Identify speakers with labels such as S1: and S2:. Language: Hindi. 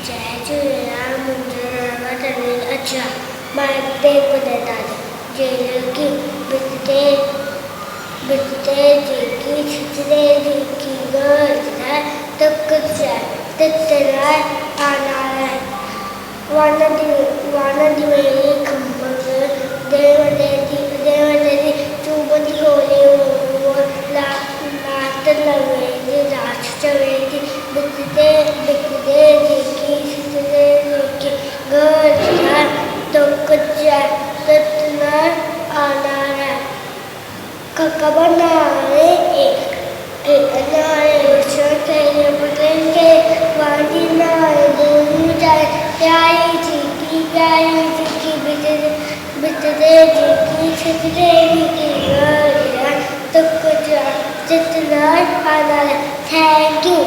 S1: जय झूलेलाल मुंहिंजो नालो तनवीर अछा मां हिते ॿुधाईंदासीं जेल की बिते जेकी छिछरे जेकी गजरा तक जाए तितराए आनाए वानदी मेरी खम्बल देवदेवी चुबती होली हो लात लवेदी रात चवेदी बिकते जेकी छिछरे जेकी गजरा तक जाए तितराए आनाए ककबनाए नारे छोटे पकड़े वाली नारे दूर जाए प्यारी जी बितरे जी छितरे की गजरा तक जाए जितना आना है थैंक यू।